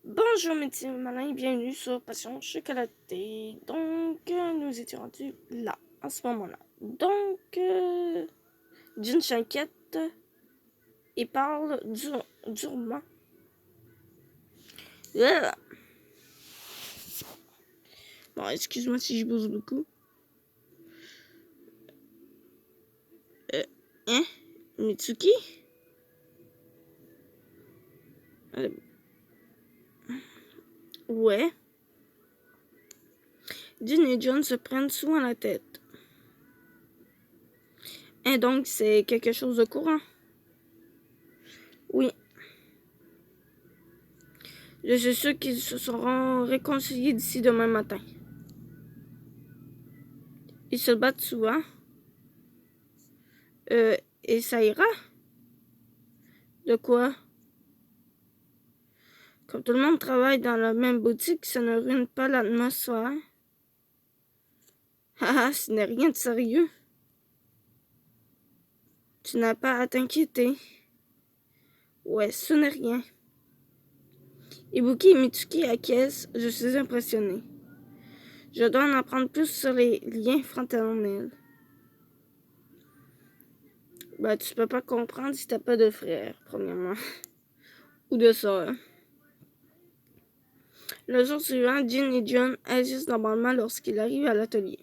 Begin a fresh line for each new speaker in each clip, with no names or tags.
Bonjour mes petits malins, bienvenue sur Passion Chocolatée. Donc, nous étions rendus là, à ce moment-là. Donc, Jin s'inquiète et parle durement. Voilà. Bon, excuse-moi si je bouge beaucoup. Hein? Mitsuki? Ouais. Jin et John se prennent souvent la tête. Et donc, c'est quelque chose de courant? Oui. Je suis sûr qu'ils se seront réconciliés d'ici demain matin. Ils se battent souvent. Et ça ira? De quoi? Comme tout le monde travaille dans la même boutique, ça ne ruine pas l'atmosphère. Haha, ce n'est rien de sérieux. Tu n'as pas à t'inquiéter. Ouais, ce n'est rien. Ibuki et Mitsuki acquiescent, je suis impressionné. Je dois en apprendre plus sur les liens fraternels. Ben, tu peux pas comprendre si t'as pas de frère, premièrement. Ou de sœur. Le jour suivant, Jin et John agissent normalement lorsqu'ils arrivent à l'atelier.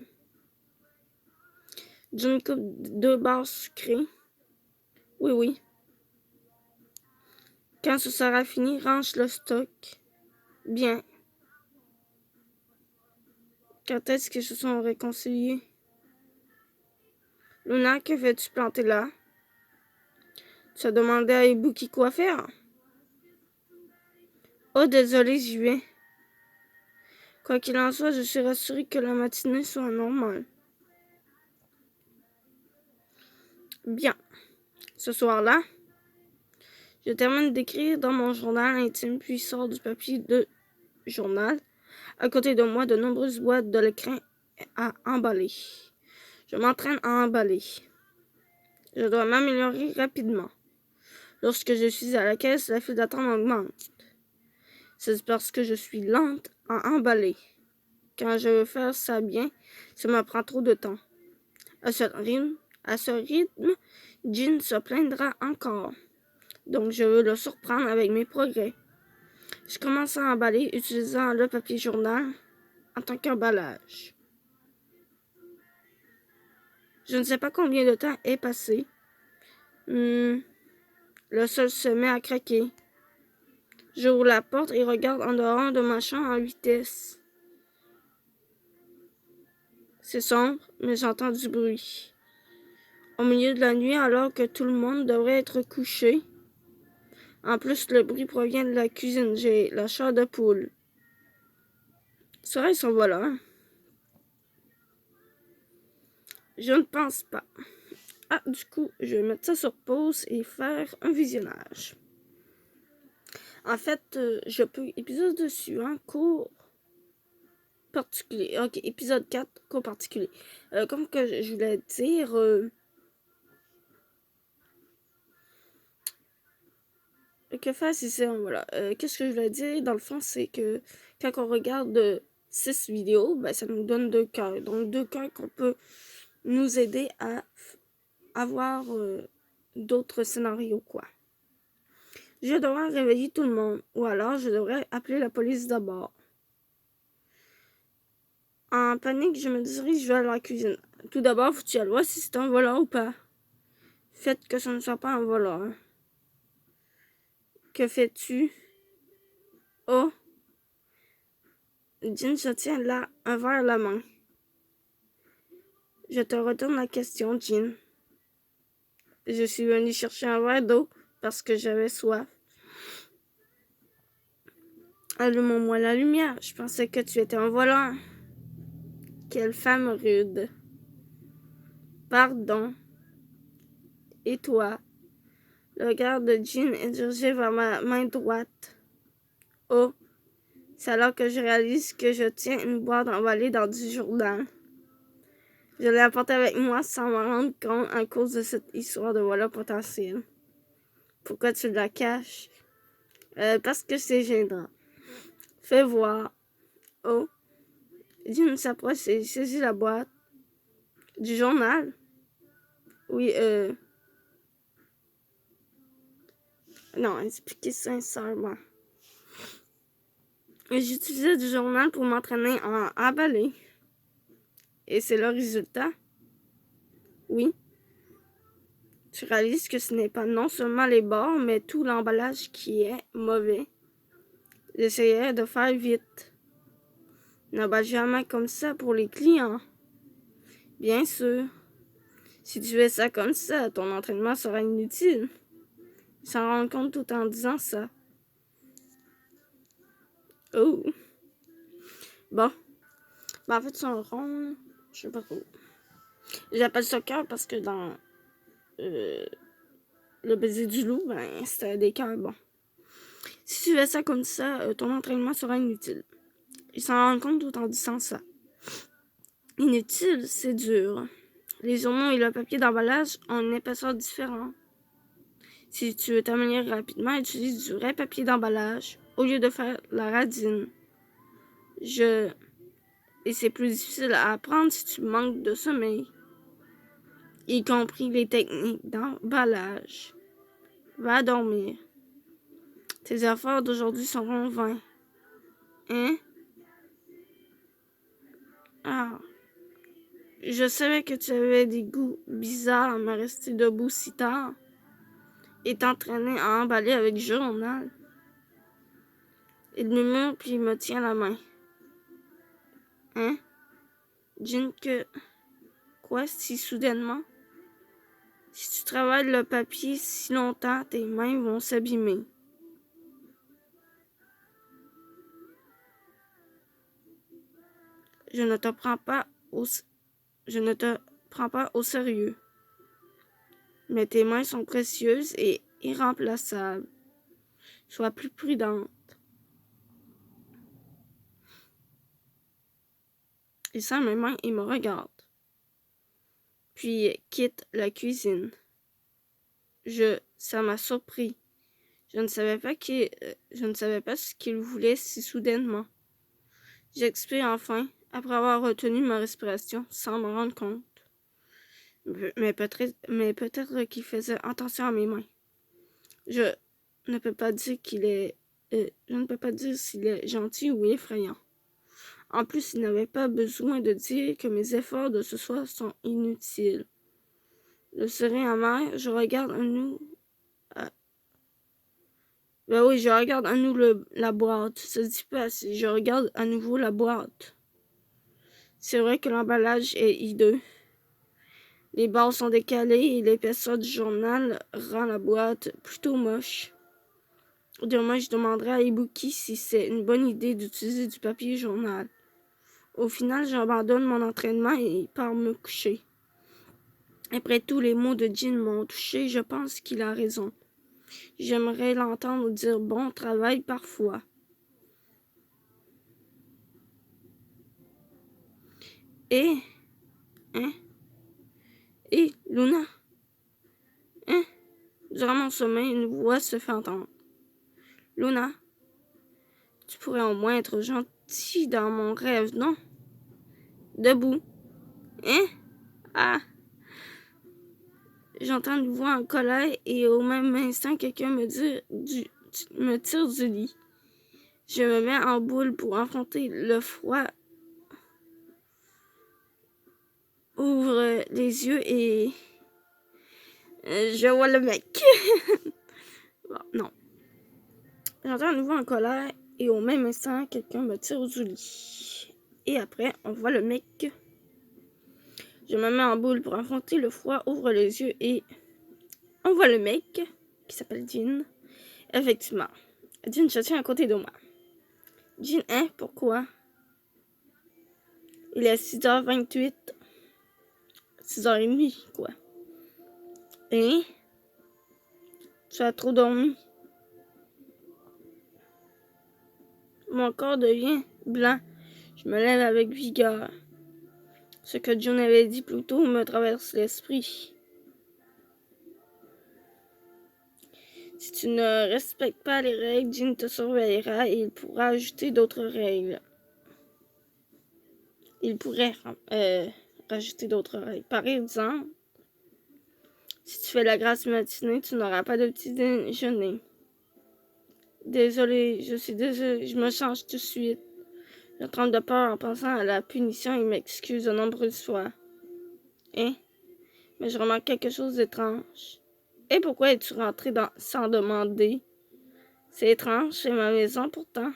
Jin coupe 2 barres sucrées. Oui. Quand ce sera fini, range le stock. Bien. Quand est-ce qu'ils se sont réconciliés? Luna, que fais-tu planter là? Tu as demandé à Ibuki quoi faire? Oh, désolé, j'y vais. Quoi qu'il en soit, je suis rassurée que la matinée soit normale. Bien. Ce soir-là, je termine d'écrire dans mon journal intime, puis sors du papier de journal. À côté de moi, de nombreuses boîtes de l'écran à emballer. Je m'entraîne à emballer. Je dois m'améliorer rapidement. Lorsque je suis à la caisse, la file d'attente augmente. C'est parce que je suis lente à emballer. Quand je veux faire ça bien, ça me prend trop de temps. À ce rythme, Jin se plaindra encore. Donc je veux le surprendre avec mes progrès. Je commence à emballer utilisant le papier journal en tant qu'emballage. Je ne sais pas combien de temps est passé. Le sol se met à craquer. J'ouvre la porte et regarde en dehors de ma chambre en vitesse. C'est sombre, mais j'entends du bruit. Au milieu de la nuit, alors que tout le monde devrait être couché. En plus, le bruit provient de la cuisine. J'ai la chair de poule. Serait-ce un voleur? Je ne pense pas. Ah, du coup, je vais mettre ça sur pause et faire un visionnage. En fait, je peux... Épisode suivant, cours particulier. Ok, épisode 4, cours particulier. Comme que je voulais dire... que faire si c'est... Voilà. Qu'est-ce que je voulais dire? Dans le fond, c'est que quand on regarde 6 vidéos, ben, ça nous donne 2 cœurs. Donc, 2 cœurs qu'on peut nous aider à avoir d'autres scénarios, quoi. Je devrais réveiller tout le monde, ou alors je devrais appeler la police d'abord. En panique, je me dirige vers la cuisine. Tout d'abord, faut-tu aller voir si c'est un voleur ou pas. Faites que ce ne soit pas un voleur. Que fais-tu? Oh! Jin se tient là, un verre à la main. Je te retourne la question, Jin. Je suis venue chercher un verre d'eau parce que j'avais soif. Allume-moi la lumière. Je pensais que tu étais un voleur. Quelle femme rude. Pardon. Et toi? Le regard de Jin est dirigé vers ma main droite. Oh, c'est alors que je réalise que je tiens une boîte emballée dans du journal. Je l'ai apportée avec moi sans m'en rendre compte à cause de cette histoire de voleur potentiel. Pourquoi tu la caches? Parce que c'est gênant. Fais voir. Oh. Jean s'approche et saisit la boîte. Du journal? Oui, Non, expliquez sincèrement. J'utilisais du journal pour m'entraîner à balai. Et c'est le résultat? Oui. Tu réalises que ce n'est pas non seulement les bords, mais tout l'emballage qui est mauvais. J'essayais de faire vite. Ne bats jamais comme ça pour les clients. Bien sûr. Si tu fais ça comme ça, ton entraînement sera inutile. Ils s'en rendent compte tout en disant ça. Oh. Bon. Ben, en fait, c'est un rond. Je sais pas trop. J'appelle ça cœur parce que dans le baiser du loup, ben, c'était des cœurs bons. Si tu fais ça comme ça, ton entraînement sera inutile. Ils s'en rendent compte tout en disant ça. Inutile, c'est dur. Les journaux et le papier d'emballage ont une épaisseur différente. Si tu veux t'améliorer rapidement, utilise du vrai papier d'emballage au lieu de faire la radine. Et c'est plus difficile à apprendre si tu manques de sommeil, y compris les techniques d'emballage. Va dormir. Tes efforts d'aujourd'hui seront vains. Hein? Ah. Je savais que tu avais des goûts bizarres à me rester debout si tard et t'entraîner à emballer avec du journal. Il murmure puis il me tient la main. Hein? Jean, que... Quoi, si soudainement? Si tu travailles le papier si longtemps, tes mains vont s'abîmer. Je ne te prends pas au sérieux. Mais tes mains sont précieuses et irremplaçables. Sois plus prudente. Il serre mes mains et me regarde. Puis quitte la cuisine. Ça m'a surpris. Je ne savais pas ce qu'il voulait si soudainement. J'expire enfin, après avoir retenu ma respiration, sans me rendre compte. Mais peut-être qu'il faisait attention à mes mains. Je ne peux pas dire je ne peux pas dire s'il est gentil ou effrayant. En plus, il n'avait pas besoin de dire que mes efforts de ce soir sont inutiles. Le sourire amer, je regarde à nous. Ben oui, je regarde à nouveau la boîte. Ça dit pas assez. Je regarde à nouveau la boîte. C'est vrai que l'emballage est hideux. Les bords sont décalés et l'épaisseur du journal rend la boîte plutôt moche. Demain, je demanderai à Ibuki si c'est une bonne idée d'utiliser du papier journal. Au final, j'abandonne mon entraînement et pars me coucher. Après tout, les mots de Jean m'ont touché, je pense qu'il a raison. J'aimerais l'entendre dire bon travail parfois. Et, hein? Et, Luna? Hein? Durant mon sommeil, une voix se fait entendre. Luna, tu pourrais au moins être gentil dans mon rêve, non? Debout. Hein? Ah! J'entends une voix en colère et au même instant, quelqu'un me tire du lit. Je me mets en boule pour affronter le froid. Ouvre les yeux et je vois le mec. Bon, non. J'entends une voix en colère et au même instant, quelqu'un me tire du lit. Et après, on voit le mec. Je me mets en boule pour affronter le froid, ouvre les yeux et on voit le mec qui s'appelle Jean. Effectivement, Jean se tient à côté de moi. Jean, hein? Pourquoi? Il est 6h28. 6h30, quoi. Hein? Tu as trop dormi. Mon corps devient blanc. Je me lève avec vigueur. Ce que John avait dit plus tôt me traverse l'esprit. Si tu ne respectes pas les règles, Jin te surveillera et il pourra ajouter d'autres règles. Il pourrait rajouter d'autres règles. Par exemple, si tu fais la grasse matinée, tu n'auras pas de petit déjeuner. Désolée, je suis désolée, je me change tout de suite. Je tremble de peur en pensant à la punition et m'excuse de nombreuses fois. Hein? Mais je remarque quelque chose d'étrange. Et pourquoi es-tu rentré sans demander? C'est étrange, c'est ma maison pourtant.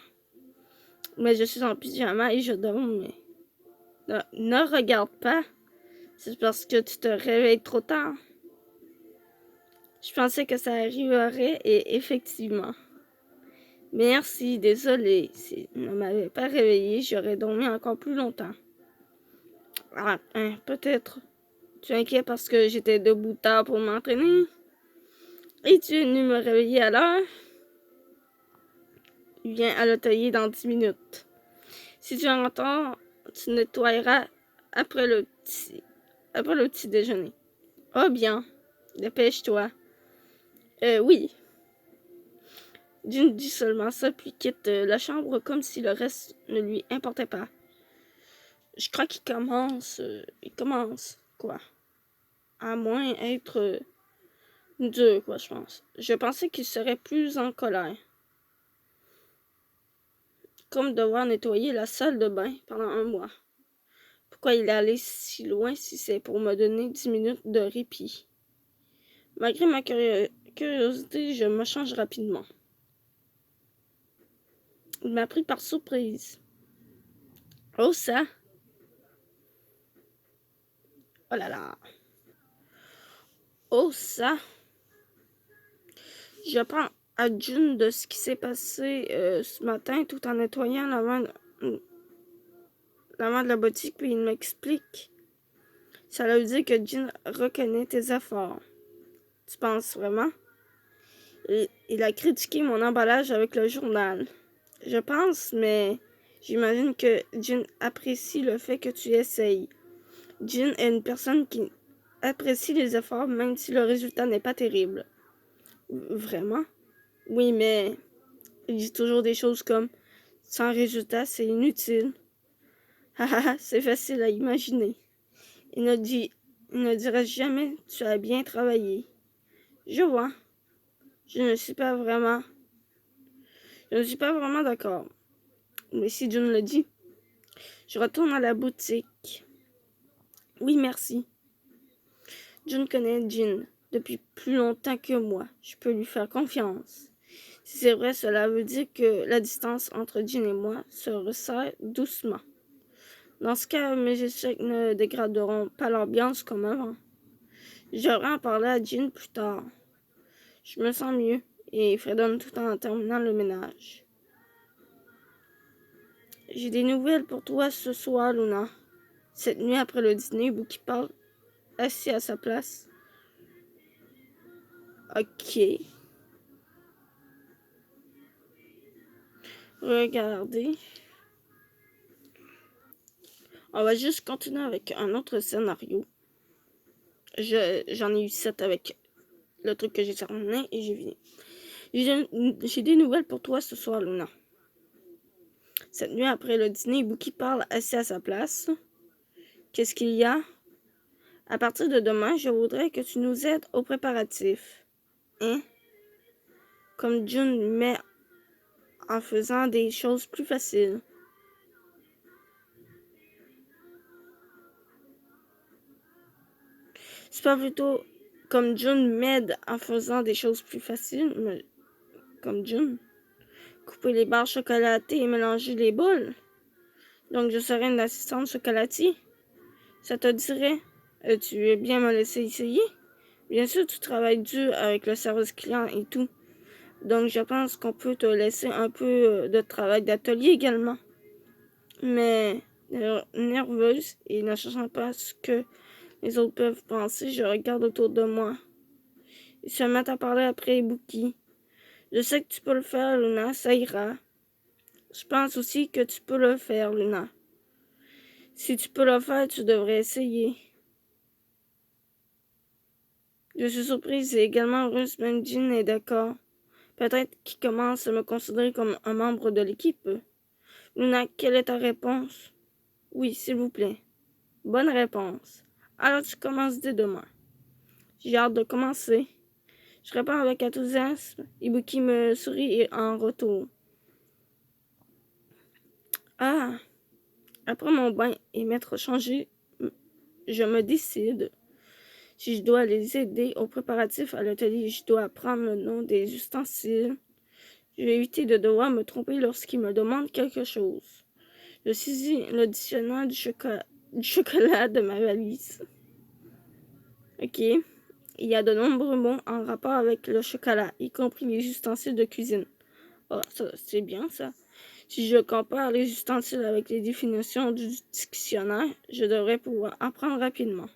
Mais je suis en pyjama et je dors, mais... Ne regarde pas. C'est parce que tu te réveilles trop tard. Je pensais que ça arriverait et effectivement. Merci, désolé. Si tu ne m'avais pas réveillé, j'aurais dormi encore plus longtemps. Ah, peut-être. Tu es inquiet parce que j'étais debout tard pour m'entraîner? Et tu es venu me réveiller à l'heure? Viens à l'atelier dans 10 minutes. Si tu es en retard, tu nettoyeras après le petit déjeuner. Oh bien, dépêche-toi. Oui. Jin dit seulement ça, puis quitte la chambre comme si le reste ne lui importait pas. Je crois qu'il commence... quoi? À moins être dur, quoi, je pense. Je pensais qu'il serait plus en colère. Comme devoir nettoyer la salle de bain pendant 1 mois. Pourquoi il est allé si loin si c'est pour me donner 10 minutes de répit? Malgré ma curiosité, je me change rapidement. Il m'a pris par surprise. Oh ça! Oh là là! Oh ça! Je prends à Jun de ce qui s'est passé ce matin tout en nettoyant la main de la boutique, puis il m'explique. Ça veut dire que Jin reconnaît tes efforts. Tu penses vraiment? Il a critiqué mon emballage avec le journal. Je pense, mais j'imagine que Jin apprécie le fait que tu essayes. Jin est une personne qui apprécie les efforts même si le résultat n'est pas terrible. Vraiment? Oui, mais il dit toujours des choses comme « sans résultat, c'est inutile ». Haha, c'est facile à imaginer. Il ne dirait jamais « tu as bien travaillé ». Je vois. Je ne suis pas vraiment d'accord. Mais si Jun le dit, je retourne à la boutique. Oui, merci. Jun connaît Jin depuis plus longtemps que moi. Je peux lui faire confiance. Si c'est vrai, cela veut dire que la distance entre Jin et moi se resserre doucement. Dans ce cas, mes échecs ne dégraderont pas l'ambiance comme avant. J'aurai en parler à Jin plus tard. Je me sens mieux et fredonne tout en terminant le ménage. J'ai des nouvelles pour toi ce soir, Luna. Cette nuit après le dîner, Buki parle assis à sa place. Ok. Regardez. On va juste continuer avec un autre scénario. J'en ai eu 7 avec le truc que j'ai terminé et j'ai fini. J'ai des nouvelles pour toi ce soir, Luna. Cette nuit après le dîner, Buki parle assis à sa place. Qu'est-ce qu'il y a? À partir de demain, je voudrais que tu nous aides aux préparatifs. Hein? Comme Jun met en faisant des choses plus faciles. C'est pas plutôt comme Jun m'aide en faisant des choses plus faciles, mais comme Jun. Couper les barres chocolatées et mélanger les boules. Donc je serai une assistante chocolatier. Ça te dirait? Tu veux bien me laisser essayer? Bien sûr, tu travailles dur avec le service client et tout. Donc je pense qu'on peut te laisser un peu de travail d'atelier également. Mais nerveuse et ne sachant pas ce que les autres peuvent penser, je regarde autour de moi. Ils se mettent à parler après Buki. Je sais que tu peux le faire, Luna, ça ira. Je pense aussi que tu peux le faire, Luna. Si tu peux le faire, tu devrais essayer. Je suis surprise et également heureuse, même Jin est d'accord. Peut-être qu'il commence à me considérer comme un membre de l'équipe. Luna, quelle est ta réponse? Oui, s'il vous plaît. Bonne réponse. Alors tu commences dès demain. J'ai hâte de commencer. Je réponds avec enthousiasme. Ibuki me sourit en retour. Ah! Après mon bain et m'être changé, je me décide. Si je dois les aider aux préparatifs à l'atelier, je dois apprendre le nom des ustensiles. Je vais éviter de devoir me tromper lorsqu'ils me demandent quelque chose. Je saisis le dictionnaire du chocolat de ma valise. Ok. Il y a de nombreux mots en rapport avec le chocolat, y compris les ustensiles de cuisine. Oh, ça, c'est bien ça. Si je compare les ustensiles avec les définitions du dictionnaire, je devrais pouvoir apprendre rapidement.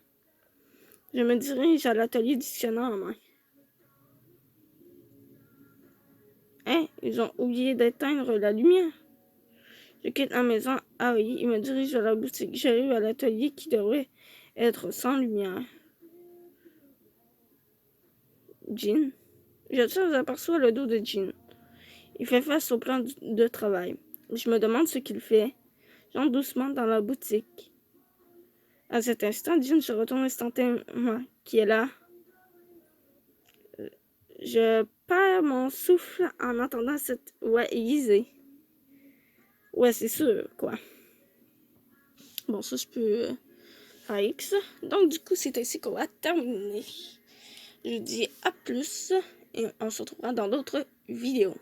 Je me dirige à l'atelier dictionnaire en main. Hein? Ils ont oublié d'éteindre la lumière. Je quitte la maison et me dirige vers la boutique. J'arrive à l'atelier qui devrait être sans lumière. Jean. J'aperçois le dos de Jean. Il fait face au plan de travail. Je me demande ce qu'il fait. J'entre doucement dans la boutique. À cet instant, Jean se retourne instantanément. Qui est là? Je perds mon souffle en entendant cette voix aiguisée. Ouais, c'est sûr, quoi. Bon, ça, je peux faire X. Donc, du coup, c'est ainsi qu'on va terminer. Je vous dis à plus et on se retrouvera dans d'autres vidéos.